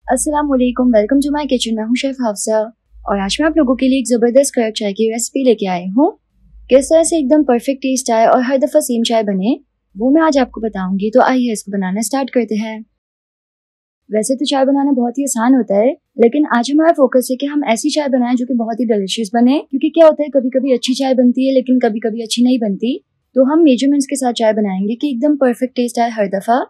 अस्सलाम वालेकुम, welcome to my kitchen. मैं हूं शेफ हफ्सा और आज मैं आप लोगों के लिए एक ज़बरदस्त कड़क चाय की रेसिपी लेके आई हूं। किस तरह से एकदम परफेक्ट टेस्ट आए और हर दफ़ा सेम चाय बने, वो मैं आज आपको बताऊंगी। तो आइए इसको बनाना स्टार्ट करते हैं। वैसे तो चाय बनाना बहुत ही आसान होता है, लेकिन आज हमारा फोकस है कि हम ऐसी चाय बनाएं जो कि बहुत ही डिलीशियस बने। क्योंकि क्या होता है, कभी कभी अच्छी चाय बनती है लेकिन कभी कभी अच्छी नहीं बनती। तो हम मेजरमेंट्स के साथ चाय बनाएंगे कि एकदम परफेक्ट टेस्ट आए हर दफ़ा।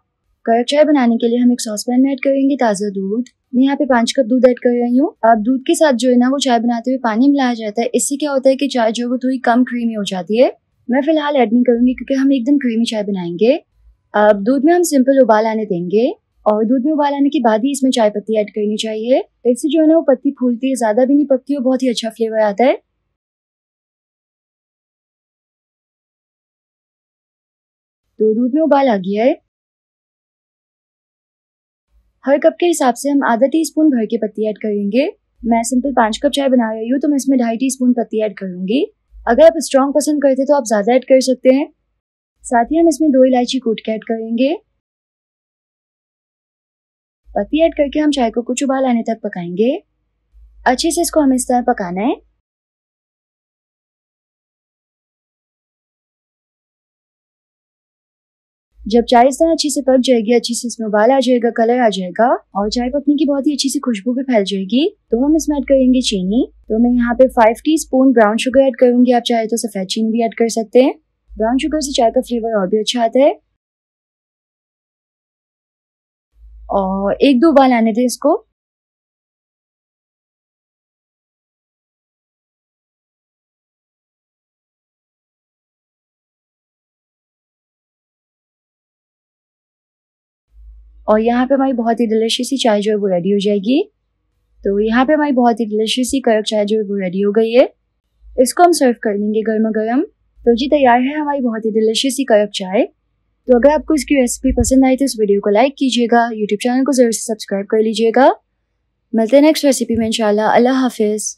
कड़क चाय बनाने के लिए हम एक सॉसपैन में ऐड करेंगे ताज़ा दूध। मैं यहाँ पे 5 कप दूध ऐड कर रही हूँ। अब दूध के साथ जो है ना, वो चाय बनाते हुए पानी मिलाया जाता है। इससे क्या होता है कि चाय जो है वो थोड़ी कम क्रीमी हो जाती है। मैं फिलहाल ऐड नहीं करूंगी क्योंकि हम एकदम क्रीमी चाय बनाएंगे। अब दूध में हम सिंपल उबाल आने देंगे और दूध में उबाल आने के बाद ही इसमें चाय पत्ती ऐड करनी चाहिए। इससे जो है ना वो पत्ती फूलती है, ज्यादा भी नहीं पकती और बहुत ही अच्छा फ्लेवर आता है। तो दूध में उबाल आ गया है। हर कप के हिसाब से हम आधा टीस्पून भर के पत्ती ऐड करेंगे। मैं सिंपल 5 कप चाय बना रही हूँ तो मैं इसमें 2.5 टीस्पून पत्ती ऐड करूंगी। अगर आप स्ट्रॉन्ग पसंद करते तो आप ज्यादा ऐड कर सकते हैं। साथ ही हम इसमें 2 इलायची कूट के ऐड करेंगे। पत्ती ऐड करके हम चाय को कुछ उबाल आने तक पकाएंगे। अच्छे से इसको हमें इस तरह पकाना है। जब चाय इस तरह अच्छे से पक जाएगी, अच्छे से इसमें उबाल आ जाएगा, कलर आ जाएगा और चाय पकने की बहुत ही अच्छी सी खुशबू भी फैल जाएगी, तो हम इसमें ऐड करेंगे चीनी। तो मैं यहाँ पे 5 टीस्पून ब्राउन शुगर ऐड करूंगी। आप चाहे तो सफेद चीनी भी ऐड कर सकते हैं। ब्राउन शुगर से चाय का फ्लेवर और भी अच्छा आता है। और 1-2 उबाल आने दें इसको। और यहाँ पे हमारी बहुत ही डिलिशियस सी चाय जो है वो रेडी हो जाएगी। तो यहाँ पे हमारी बहुत ही डिलिशियस सी कड़क चाय जो है वो रेडी हो गई है। इसको हम सर्व कर लेंगे गर्मा गर्म। तो जी तैयार है हमारी बहुत ही डिलिशियस सी कड़क चाय। तो अगर आपको इसकी रेसिपी पसंद आई तो इस वीडियो को लाइक कीजिएगा, यूट्यूब चैनल को जरूर से सब्सक्राइब कर लीजिएगा। मिलते हैं नेक्स्ट रेसिपी में इंशाल्लाह। अल्लाह हाफिज़।